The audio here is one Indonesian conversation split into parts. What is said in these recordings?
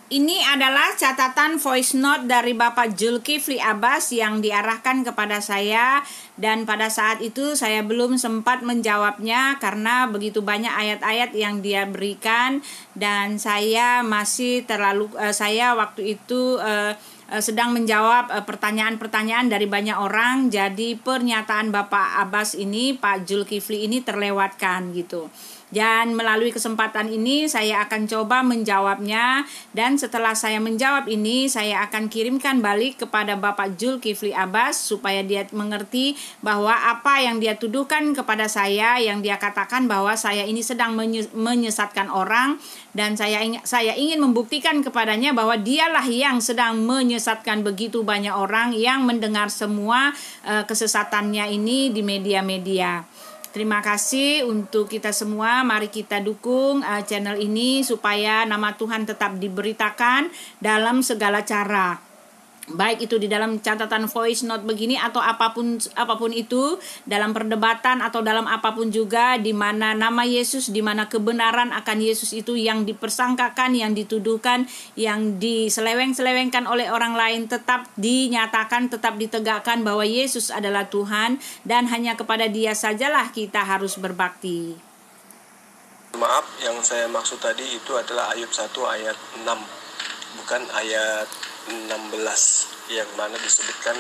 Ini adalah catatan voice note dari Bapak Zulkifli Abbas yang diarahkan kepada saya, dan pada saat itu saya belum sempat menjawabnya karena begitu banyak ayat-ayat yang dia berikan, dan saya masih saya waktu itu sedang menjawab pertanyaan-pertanyaan dari banyak orang. Jadi pernyataan Bapak Abbas ini, Pak Zulkifli ini terlewatkan gitu. Dan melalui kesempatan ini saya akan coba menjawabnya, dan setelah saya menjawab ini saya akan kirimkan balik kepada Bapak Zulkifli Abbas supaya dia mengerti bahwa apa yang dia tuduhkan kepada saya, yang dia katakan bahwa saya ini sedang menyesatkan orang, dan saya ingin membuktikan kepadanya bahwa dialah yang sedang menyesatkan begitu banyak orang yang mendengar semua kesesatannya ini di media-media. Terima kasih untuk kita semua. Mari kita dukung channel ini supaya nama Tuhan tetap diberitakan dalam segala cara. Baik itu di dalam catatan voice note begini atau apapun itu, dalam perdebatan atau dalam apapun juga, di mana nama Yesus, di mana kebenaran akan Yesus itu yang dipersangkakan, yang dituduhkan, yang diseleweng-selewengkan oleh orang lain, tetap dinyatakan, tetap ditegakkan bahwa Yesus adalah Tuhan, dan hanya kepada Dia sajalah kita harus berbakti. Maaf, yang saya maksud tadi itu adalah Ayub 1 ayat 6, bukan ayat 16, yang mana disebutkan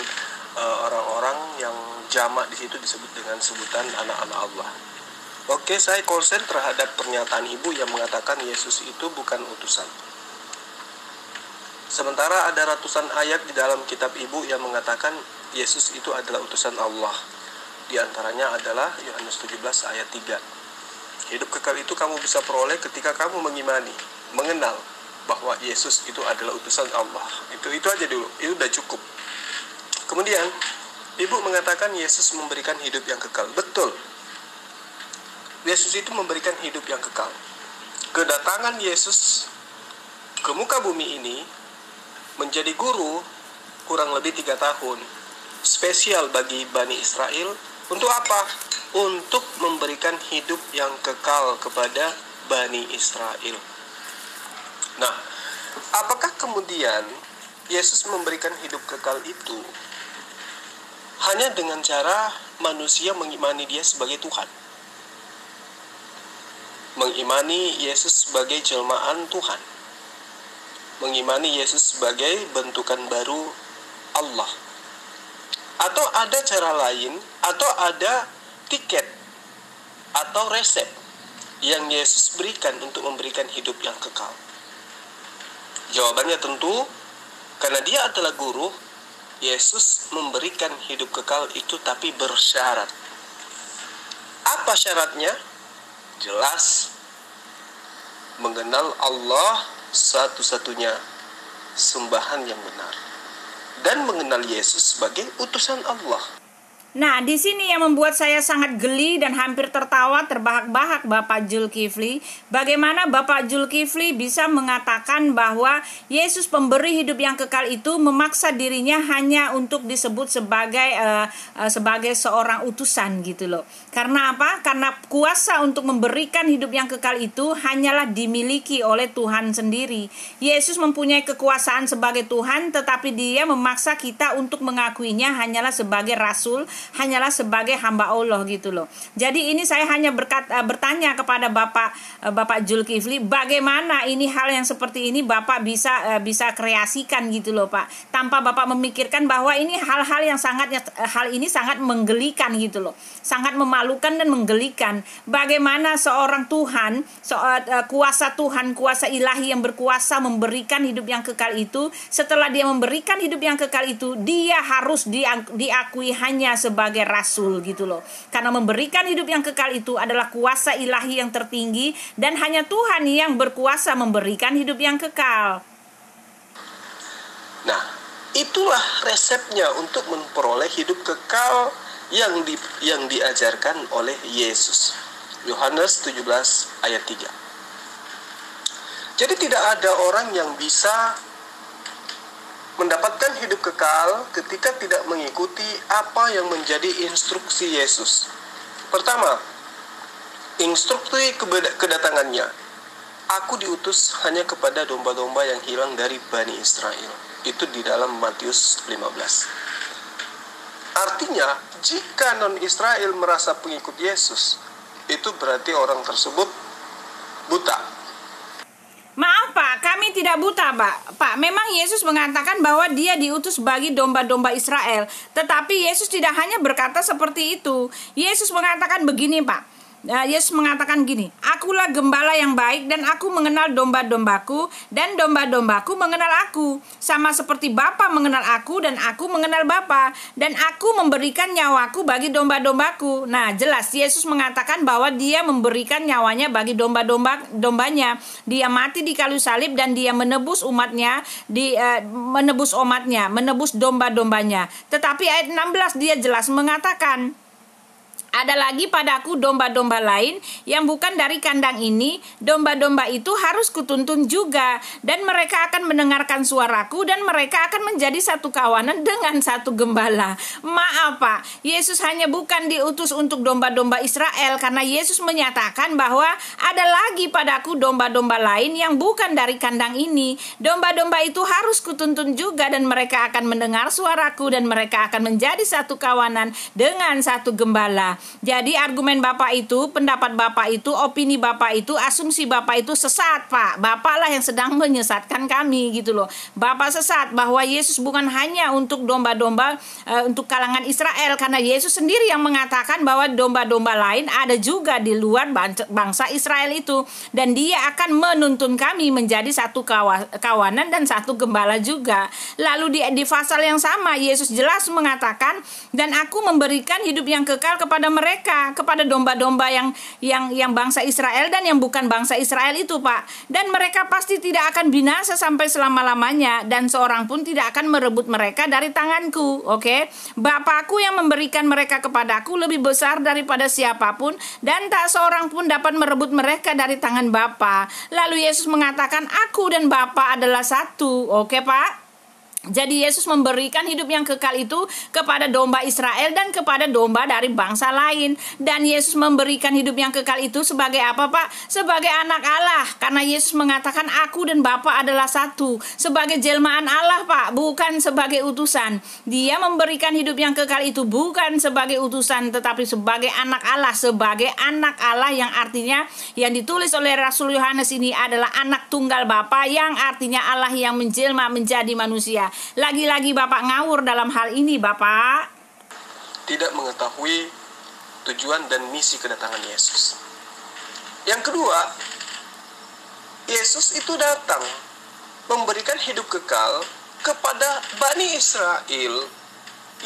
orang-orang yang jamak di situ disebut dengan sebutan anak-anak Allah. Oke, saya konsen terhadap pernyataan ibu yang mengatakan Yesus itu bukan utusan. Sementara ada ratusan ayat di dalam kitab ibu yang mengatakan Yesus itu adalah utusan Allah. Di antaranya adalah Yohanes 17 ayat 3. Hidup kekal itu kamu bisa peroleh ketika kamu mengimani, mengenal bahwa Yesus itu adalah utusan Allah. Itu aja dulu, itu udah cukup. Kemudian ibu mengatakan Yesus memberikan hidup yang kekal. Betul, Yesus itu memberikan hidup yang kekal. Kedatangan Yesus ke muka bumi ini menjadi guru kurang lebih 3 tahun, spesial bagi Bani Israel. Untuk apa? Untuk memberikan hidup yang kekal kepada Bani Israel. Nah, apakah kemudian Yesus memberikan hidup kekal itu hanya dengan cara manusia mengimani Dia sebagai Tuhan? Mengimani Yesus sebagai jelmaan Tuhan? Mengimani Yesus sebagai bentukan baru Allah? Atau ada cara lain, atau ada tiket atau resep yang Yesus berikan untuk memberikan hidup yang kekal? Jawabannya tentu, karena Dia adalah guru, Yesus memberikan hidup kekal itu tapi bersyarat. Apa syaratnya? Jelas, mengenal Allah satu-satunya sembahan yang benar, dan mengenal Yesus sebagai utusan Allah. Nah, di sini yang membuat saya sangat geli dan hampir tertawa terbahak-bahak Bapak Zulkifli. Bagaimana Bapak Zulkifli bisa mengatakan bahwa Yesus pemberi hidup yang kekal itu memaksa dirinya hanya untuk disebut sebagai seorang utusan gitu loh. Karena apa? Karena kuasa untuk memberikan hidup yang kekal itu hanyalah dimiliki oleh Tuhan sendiri. Yesus mempunyai kekuasaan sebagai Tuhan, tetapi Dia memaksa kita untuk mengakuinya hanyalah sebagai rasul, hanyalah sebagai hamba Allah gitu loh. Jadi ini saya hanya bertanya kepada Bapak Zulkifli, bagaimana ini hal yang seperti ini Bapak bisa kreasikan gitu loh Pak, tanpa Bapak memikirkan bahwa ini hal ini sangat menggelikan gitu loh, sangat memalukan dan menggelikan. Bagaimana seorang Tuhan, kuasa Tuhan, kuasa ilahi yang berkuasa memberikan hidup yang kekal itu, setelah Dia memberikan hidup yang kekal itu, Dia harus diakui hanya sebagai rasul gitu loh. Karena memberikan hidup yang kekal itu adalah kuasa ilahi yang tertinggi, dan hanya Tuhan yang berkuasa memberikan hidup yang kekal. Nah, itulah resepnya untuk memperoleh hidup kekal yang diajarkan oleh Yesus. Yohanes 17 ayat 3. Jadi tidak ada orang yang bisa mendapatkan hidup kekal ketika tidak mengikuti apa yang menjadi instruksi Yesus. Pertama, instruksi kedatangannya. Aku diutus hanya kepada domba-domba yang hilang dari Bani Israel. Itu di dalam Matius 15. Artinya, jika non-Israel merasa pengikut Yesus, itu berarti orang tersebut buta. Maaf Pak, kami tidak buta Pak. Pak, memang Yesus mengatakan bahwa dia diutus bagi domba-domba Israel. Tetapi Yesus tidak hanya berkata seperti itu. Yesus mengatakan begini Pak. Yesus mengatakan gini, akulah gembala yang baik dan aku mengenal domba-dombaku dan domba-dombaku mengenal aku. Sama seperti Bapa mengenal aku dan aku mengenal Bapa. Dan aku memberikan nyawaku bagi domba-dombaku. Nah jelas Yesus mengatakan bahwa dia memberikan nyawanya bagi domba-dombanya. Dia mati di kayu salib dan dia menebus umatnya, menebus domba-dombanya. Tetapi ayat 16 dia jelas mengatakan, ada lagi padaku domba-domba lain yang bukan dari kandang ini. Domba-domba itu harus kutuntun juga. Dan mereka akan mendengarkan suaraku. Dan mereka akan menjadi satu kawanan dengan satu gembala. Maaf Pak, Yesus hanya bukan diutus untuk domba-domba Israel. Karena Yesus menyatakan bahwa ada lagi padaku domba-domba lain yang bukan dari kandang ini. Domba-domba itu harus kutuntun juga. Dan mereka akan mendengar suaraku. Dan mereka akan menjadi satu kawanan dengan satu gembala. Jadi argumen Bapak itu, pendapat Bapak itu, opini Bapak itu, asumsi Bapak itu sesat Pak. Bapak lah yang sedang menyesatkan kami gitu loh. Bapak sesat bahwa Yesus bukan hanya untuk domba-domba, untuk kalangan Israel. Karena Yesus sendiri yang mengatakan bahwa domba-domba lain ada juga di luar bangsa Israel itu. Dan dia akan menuntun kami menjadi satu kawanan dan satu gembala juga. Lalu di pasal yang sama Yesus jelas mengatakan, dan aku memberikan hidup yang kekal kepada mereka, kepada domba-domba yang bangsa Israel dan yang bukan bangsa Israel itu Pak. Dan mereka pasti tidak akan binasa sampai selama-lamanya, dan seorang pun tidak akan merebut mereka dari tanganku. Oke? Bapakku yang memberikan mereka kepadaku lebih besar daripada siapapun, dan tak seorang pun dapat merebut mereka dari tangan Bapa. Lalu Yesus mengatakan, aku dan Bapa adalah satu. Oke Pak? Jadi Yesus memberikan hidup yang kekal itu kepada domba Israel dan kepada domba dari bangsa lain. Dan Yesus memberikan hidup yang kekal itu sebagai apa Pak? Sebagai anak Allah. Karena Yesus mengatakan aku dan Bapa adalah satu. Sebagai jelmaan Allah Pak, bukan sebagai utusan. Dia memberikan hidup yang kekal itu bukan sebagai utusan, tetapi sebagai anak Allah. Sebagai anak Allah yang artinya, yang ditulis oleh Rasul Yohanes ini adalah anak tunggal Bapa, yang artinya Allah yang menjelma menjadi manusia. Lagi-lagi Bapak ngawur dalam hal ini Bapak. Tidak mengetahui tujuan dan misi kedatangan Yesus. Yang kedua, Yesus itu datang memberikan hidup kekal kepada Bani Israel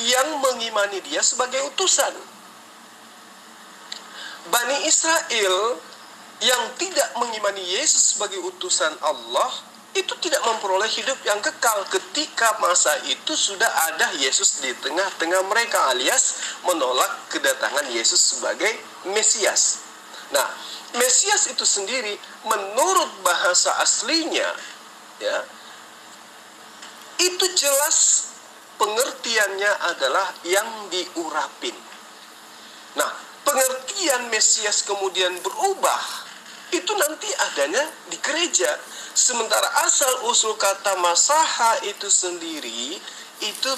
yang mengimani dia sebagai utusan. Bani Israel yang tidak mengimani Yesus sebagai utusan Allah itu tidak memperoleh hidup yang kekal ketika masa itu sudah ada Yesus di tengah-tengah mereka, alias menolak kedatangan Yesus sebagai Mesias. Nah, Mesias itu sendiri menurut bahasa aslinya ya, itu jelas pengertiannya adalah yang diurapin. Nah, pengertian Mesias kemudian berubah. Itu nanti adanya di gereja. Sementara asal-usul kata Masaha itu sendiri, itu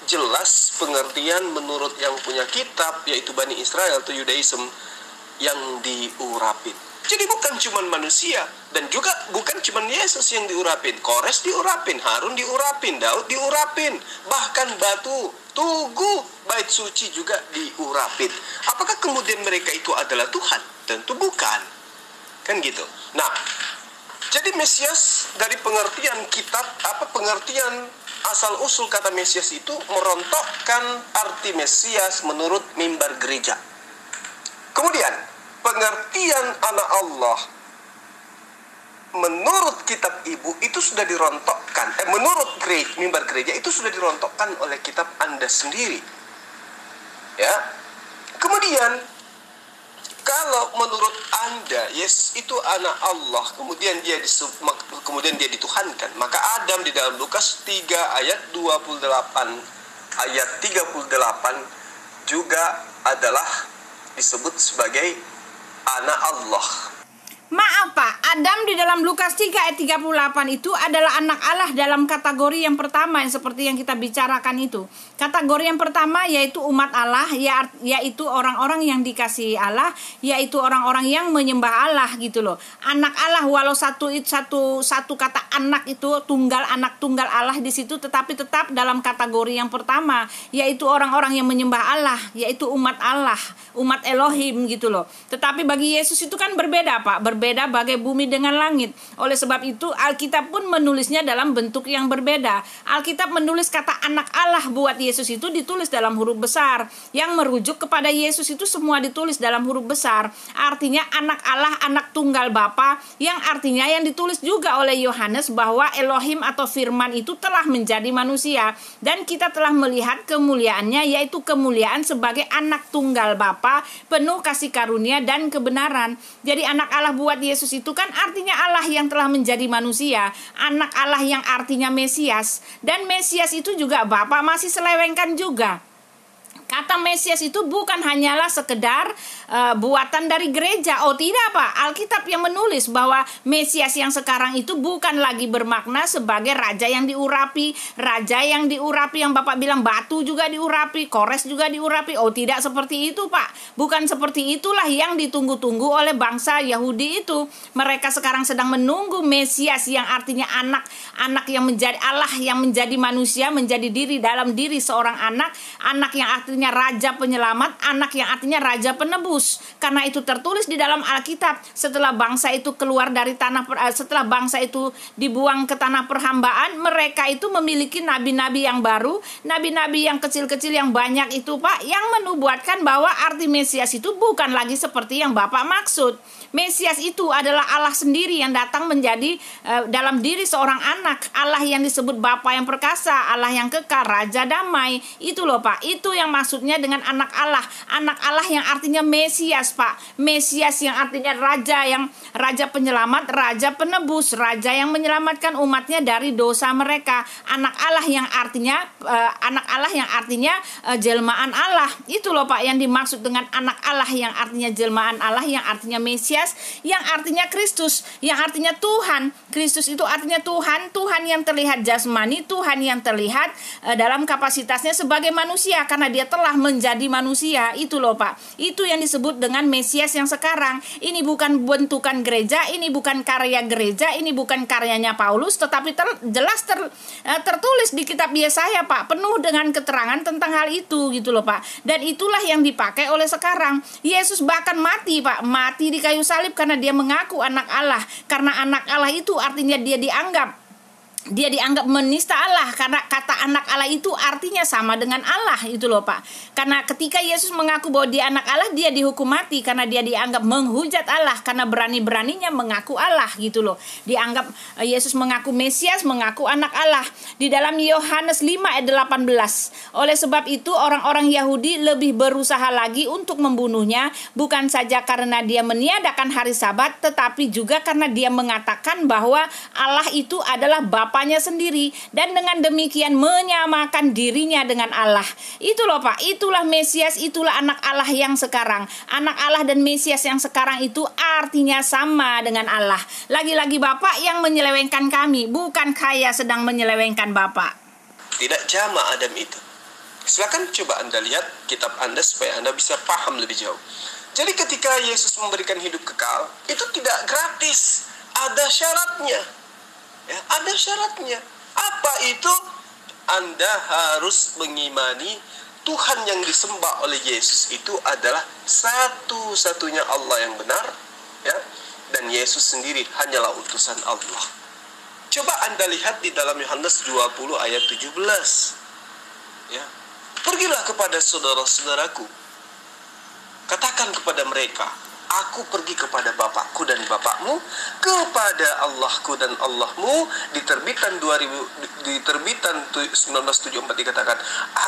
jelas pengertian menurut yang punya kitab, yaitu Bani Israel atau Yudaism, yang diurapin. Jadi bukan cuma manusia, dan juga bukan cuma Yesus yang diurapin. Kores diurapin, Harun diurapin, Daud diurapin, bahkan batu tugu bait suci juga diurapin. Apakah kemudian mereka itu adalah Tuhan? Tentu bukan. Kan gitu. Nah, jadi Mesias dari pengertian kitab, pengertian asal-usul kata Mesias itu merontokkan arti Mesias menurut mimbar gereja. Kemudian, pengertian anak Allah menurut kitab ibu itu sudah dirontokkan. Menurut mimbar gereja itu sudah dirontokkan oleh kitab Anda sendiri. Ya. Kemudian, kalau menurut Anda Yesus itu anak Allah, kemudian dia dituhankan, maka Adam di dalam Lukas 3 ayat 28 ayat 38 juga adalah disebut sebagai anak Allah. Maaf Pak, Adam di dalam Lukas 3 ayat 38 itu adalah anak Allah dalam kategori yang pertama yang seperti yang kita bicarakan itu. Kategori yang pertama yaitu umat Allah, yaitu orang-orang yang dikasihi Allah, yaitu orang-orang yang menyembah Allah gitu loh. Anak Allah, walau satu kata anak itu anak tunggal Allah di situ, tetapi tetap dalam kategori yang pertama, yaitu orang-orang yang menyembah Allah, yaitu umat Allah, umat Elohim gitu loh. Tetapi bagi Yesus itu kan berbeda Pak, berbeda bagai bumi dengan langit. Oleh sebab itu Alkitab pun menulisnya dalam bentuk yang berbeda. Alkitab menulis kata anak Allah buat Yesus itu ditulis dalam huruf besar. Yang merujuk kepada Yesus itu semua ditulis dalam huruf besar. Artinya anak Allah, anak tunggal Bapa, yang artinya yang ditulis juga oleh Yohanes bahwa Elohim atau firman itu telah menjadi manusia. Dan kita telah melihat kemuliaannya, yaitu kemuliaan sebagai anak tunggal Bapa, penuh kasih karunia dan kebenaran. Jadi anak Allah buat Yesus itu kan artinya Allah yang telah menjadi manusia, anak Allah yang artinya Mesias. Dan Mesias itu juga Bapa masih selewengkan juga. Kata Mesias itu bukan hanyalah sekedar buatan dari gereja. Oh tidak Pak, Alkitab yang menulis bahwa Mesias yang sekarang itu bukan lagi bermakna sebagai raja yang diurapi. Raja yang diurapi yang Bapak bilang batu juga diurapi, Kores juga diurapi. Oh tidak seperti itu Pak. Bukan seperti itulah yang ditunggu-tunggu oleh bangsa Yahudi itu. Mereka sekarang sedang menunggu Mesias yang artinya anak yang menjadi Allah, yang menjadi manusia, menjadi diri dalam diri seorang anak yang artinya raja penyelamat, anak yang artinya raja penebus. Karena itu tertulis di dalam Alkitab, setelah bangsa itu keluar dari setelah bangsa itu dibuang ke tanah perhambaan, mereka itu memiliki nabi-nabi yang baru, nabi-nabi yang kecil-kecil yang banyak itu Pak, yang menubuatkan bahwa arti Mesias itu bukan lagi seperti yang Bapak maksud. Mesias itu adalah Allah sendiri yang datang menjadi dalam diri seorang anak, Allah yang disebut Bapa yang perkasa, Allah yang kekal, Raja damai. Itu loh Pak, itu yang maksudnya dengan anak Allah yang artinya Mesias Pak. Mesias yang artinya raja penyelamat, raja penebus, raja yang menyelamatkan umatnya dari dosa mereka. Anak Allah yang artinya jelmaan Allah. Itu loh Pak yang dimaksud dengan anak Allah yang artinya jelmaan Allah, yang artinya Mesias, yang artinya Kristus, yang artinya Tuhan. Kristus itu artinya Tuhan, Tuhan yang terlihat jasmani, Tuhan yang terlihat dalam kapasitasnya sebagai manusia karena dia telah menjadi manusia. Itu loh Pak, itu yang disebut dengan Mesias yang sekarang. Ini bukan bentukan gereja, ini bukan karya gereja, ini bukan karyanya Paulus, tetapi jelas tertulis di kitab Yesaya Pak, penuh dengan keterangan tentang hal itu gitu loh Pak. Dan itulah yang dipakai oleh sekarang. Yesus bahkan mati Pak, mati di kayu salib karena dia mengaku anak Allah. Karena anak Allah itu artinya dia dianggap menista Allah, karena kata anak Allah itu artinya sama dengan Allah. Itu loh Pak. Karena ketika Yesus mengaku bahwa dia anak Allah, dia dihukum mati karena dia dianggap menghujat Allah, karena berani-beraninya mengaku Allah gitu loh. Dianggap Yesus mengaku Mesias, mengaku anak Allah. Di dalam Yohanes 5 ayat 18. Oleh sebab itu orang-orang Yahudi lebih berusaha lagi untuk membunuhnya, bukan saja karena dia meniadakan hari Sabat, tetapi juga karena dia mengatakan bahwa Allah itu adalah Bapanya sendiri, dan dengan demikian menyamakan dirinya dengan Allah. Itu loh Pak, itulah Mesias, itulah anak Allah yang sekarang. Anak Allah dan Mesias yang sekarang itu artinya sama dengan Allah. Lagi-lagi Bapak yang menyelewengkan kami, bukan saya sedang menyelewengkan Bapak. Tidak jama Adam itu. Silakan coba Anda lihat kitab Anda supaya Anda bisa paham lebih jauh. Jadi ketika Yesus memberikan hidup kekal, itu tidak gratis, ada syaratnya. Ya, ada syaratnya. Apa itu? Anda harus mengimani Tuhan yang disembah oleh Yesus itu adalah satu-satunya Allah yang benar, ya. Dan Yesus sendiri hanyalah utusan Allah. Coba Anda lihat di dalam Yohanes 20 ayat 17. Ya. Pergilah kepada saudara-saudaraku. Katakan kepada mereka, aku pergi kepada Bapakku dan Bapakmu, kepada Allahku dan Allahmu. Di terbitan 1974 dikatakan,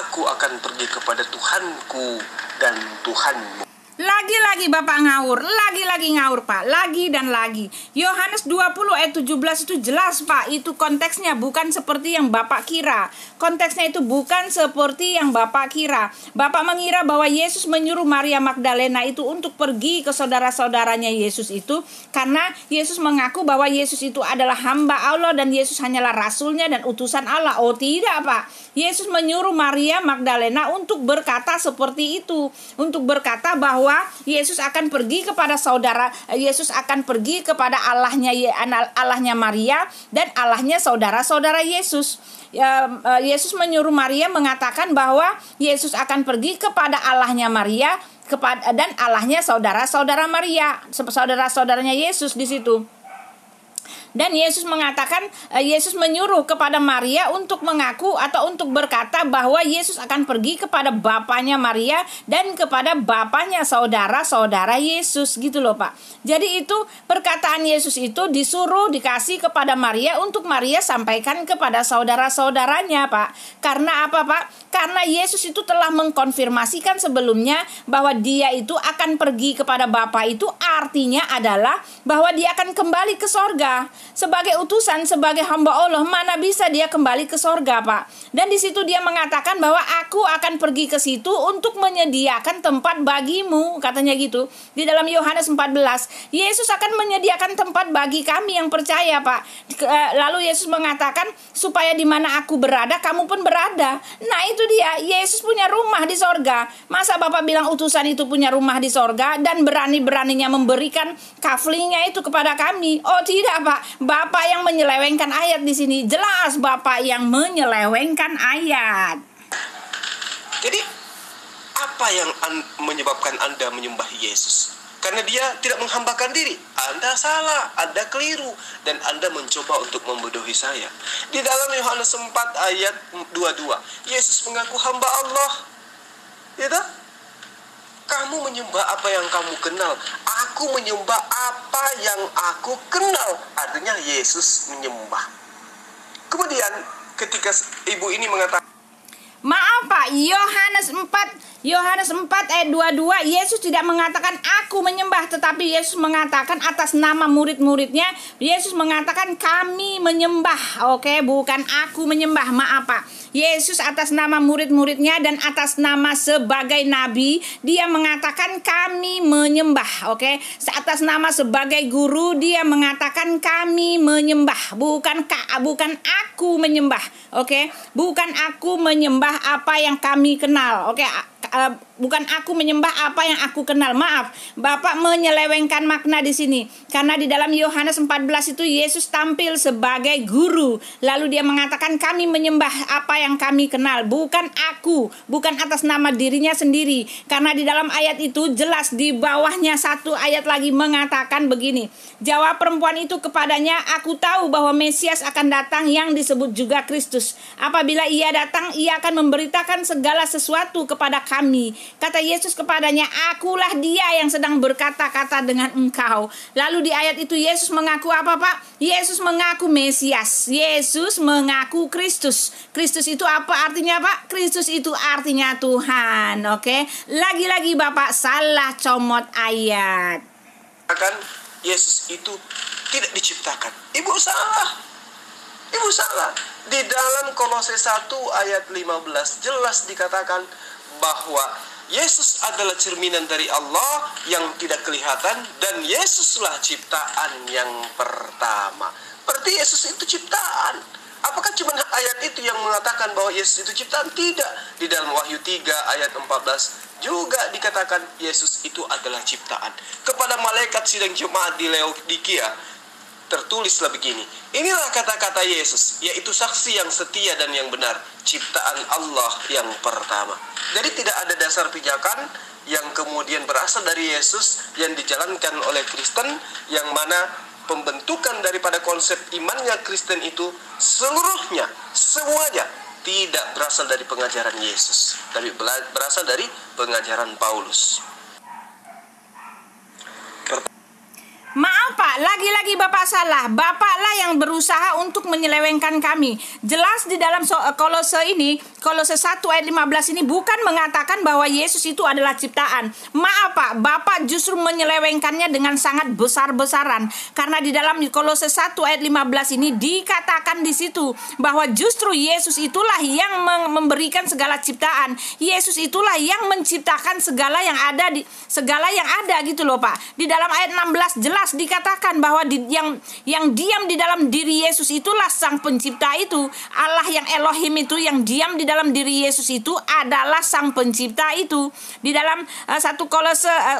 aku akan pergi kepada Tuhanku dan Tuhanmu. Lagi-lagi Bapak ngawur, lagi-lagi ngawur Pak, lagi dan lagi. Yohanes 20 ayat 17 itu jelas Pak, itu konteksnya bukan seperti yang Bapak kira. Konteksnya itu bukan seperti yang Bapak kira. Bapak mengira bahwa Yesus menyuruh Maria Magdalena itu untuk pergi ke saudara-saudaranya Yesus itu, karena Yesus mengaku bahwa Yesus itu adalah hamba Allah dan Yesus hanyalah rasulnya dan utusan Allah. Oh tidak Pak, Yesus menyuruh Maria Magdalena untuk berkata seperti itu, untuk berkata bahwa Yesus akan pergi kepada Yesus akan pergi kepada Allahnya Maria dan Allahnya saudara-saudara Yesus. Yesus menyuruh Maria mengatakan bahwa Yesus akan pergi kepada Allahnya Maria dan Allahnya saudara-saudara Maria, saudara-saudaranya Yesus di situ. Dan Yesus mengatakan, Yesus menyuruh kepada Maria untuk mengaku atau untuk berkata bahwa Yesus akan pergi kepada bapaknya Maria dan kepada bapaknya saudara-saudara Yesus gitu loh Pak. Jadi itu perkataan Yesus itu dikasih kepada Maria untuk Maria sampaikan kepada saudara-saudaranya Pak. Karena apa Pak? Karena Yesus itu telah mengkonfirmasikan sebelumnya bahwa dia itu akan pergi kepada Bapa, itu artinya adalah bahwa dia akan kembali ke sorga. Sebagai utusan, sebagai hamba Allah, mana bisa dia kembali ke sorga Pak. Dan di situ dia mengatakan bahwa aku akan pergi ke situ untuk menyediakan tempat bagimu, katanya gitu. Di dalam Yohanes 14, Yesus akan menyediakan tempat bagi kami yang percaya Pak. Lalu Yesus mengatakan supaya di mana aku berada, kamu pun berada. Nah itu dia, Yesus punya rumah di sorga. Masa Bapak bilang utusan itu punya rumah di sorga dan berani-beraninya memberikan kaflingnya itu kepada kami? Oh tidak Pak, Bapak yang menyelewengkan ayat di sini. Jelas Bapak yang menyelewengkan ayat. Jadi apa yang menyebabkan Anda menyembah Yesus? Karena dia tidak menghambakan diri. Anda salah, Anda keliru, dan Anda mencoba untuk membodohi saya. Di dalam Yohanes 4 ayat 22, Yesus mengaku hamba Allah. Gitu? Kamu menyembah apa yang kamu kenal. Aku menyembah apa yang aku kenal. Artinya Yesus menyembah. Kemudian ketika ibu ini mengatakan, maaf Pak, Yohanes 4 ayat 22, Yesus tidak mengatakan aku menyembah, tetapi Yesus mengatakan atas nama murid-muridnya, Yesus mengatakan kami menyembah. Oke, bukan aku menyembah, maaf Pak. Yesus atas nama murid-muridnya dan atas nama sebagai nabi, dia mengatakan kami menyembah. Oke, atas nama sebagai guru, dia mengatakan kami menyembah, bukan aku menyembah. Oke, bukan aku menyembah apa yang kami kenal. Oke, bukan aku menyembah apa yang aku kenal. Maaf, Bapak menyelewengkan makna di sini. Karena di dalam Yohanes 14 itu Yesus tampil sebagai guru. Lalu dia mengatakan kami menyembah apa yang kami kenal, bukan aku, bukan atas nama dirinya sendiri. Karena di dalam ayat itu jelas di bawahnya satu ayat lagi mengatakan begini. Jawab perempuan itu kepadanya, aku tahu bahwa Mesias akan datang yang disebut juga Kristus. Apabila ia datang, ia akan memberitakan segala sesuatu kepada kami. Kata Yesus kepadanya, akulah dia yang sedang berkata-kata dengan engkau. Lalu di ayat itu Yesus mengaku apa Pak? Yesus mengaku Mesias. Yesus mengaku Kristus. Kristus itu apa artinya Pak? Kristus itu artinya Tuhan. Oke, lagi-lagi Bapak salah comot ayat. Akan Yesus itu tidak diciptakan. Ibu salah. Di dalam Kolose 1 ayat 15 jelas dikatakan bahwa Yesus adalah cerminan dari Allah yang tidak kelihatan, dan Yesuslah ciptaan yang pertama. Berarti Yesus itu ciptaan. Apakah cuma ayat itu yang mengatakan bahwa Yesus itu ciptaan? Tidak. Di dalam Wahyu 3 ayat 14 juga dikatakan Yesus itu adalah ciptaan. Kepada malaikat sidang jemaat di Laodikia tertulislah begini, inilah kata-kata Yesus, yaitu saksi yang setia dan yang benar, ciptaan Allah yang pertama. Jadi tidak ada dasar pijakan yang kemudian berasal dari Yesus yang dijalankan oleh Kristen, yang mana pembentukan daripada konsep imannya Kristen itu seluruhnya, semuanya tidak berasal dari pengajaran Yesus, tapi berasal dari pengajaran Paulus. Maaf Bapak, lagi-lagi Bapak salah. Bapaklah yang berusaha untuk menyelewengkan kami. Jelas di dalam Kolose ini, Kolose 1 ayat 15 ini bukan mengatakan bahwa Yesus itu adalah ciptaan. Maaf Pak, Bapak justru menyelewengkannya dengan sangat besar-besaran. Karena di dalam Kolose 1 ayat 15 ini dikatakan di situ bahwa justru Yesus itulah yang memberikan segala ciptaan. Yesus itulah yang menciptakan segala yang ada gitu loh Pak. Di dalam ayat 16 jelas dikatakan bahwa yang diam di dalam diri Yesus itulah sang pencipta itu. Allah yang Elohim itu yang diam di dalam diri Yesus itu adalah sang pencipta itu. Di dalam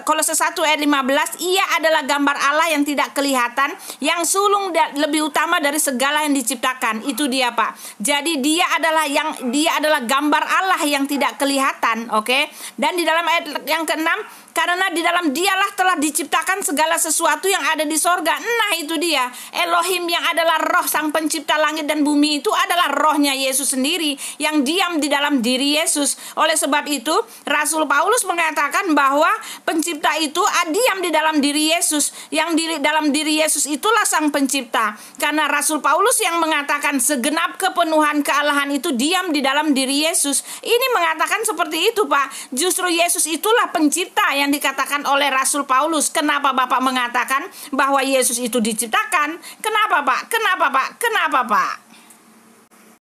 Kolose 1 ayat 15, ia adalah gambar Allah yang tidak kelihatan, yang sulung lebih utama dari segala yang diciptakan. Itu dia Pak. Jadi dia adalah gambar Allah yang tidak kelihatan, oke? Dan di dalam ayat yang ke-6, karena di dalam dialah telah diciptakan segala sesuatu yang ada di sorga. Nah itu dia, Elohim yang adalah roh sang pencipta langit dan bumi itu adalah rohnya Yesus sendiri yang diam di dalam diri Yesus. Oleh sebab itu Rasul Paulus mengatakan bahwa pencipta itu diam di dalam diri Yesus. Yang di dalam diri Yesus itulah sang pencipta. Karena Rasul Paulus yang mengatakan segenap kepenuhan kealahan itu diam di dalam diri Yesus. Ini mengatakan seperti itu Pak. Justru Yesus itulah pencipta yang dikatakan oleh Rasul Paulus. Kenapa Bapak mengatakan bahwa Yesus itu diciptakan? Kenapa Pak? Kenapa Pak? Kenapa Pak?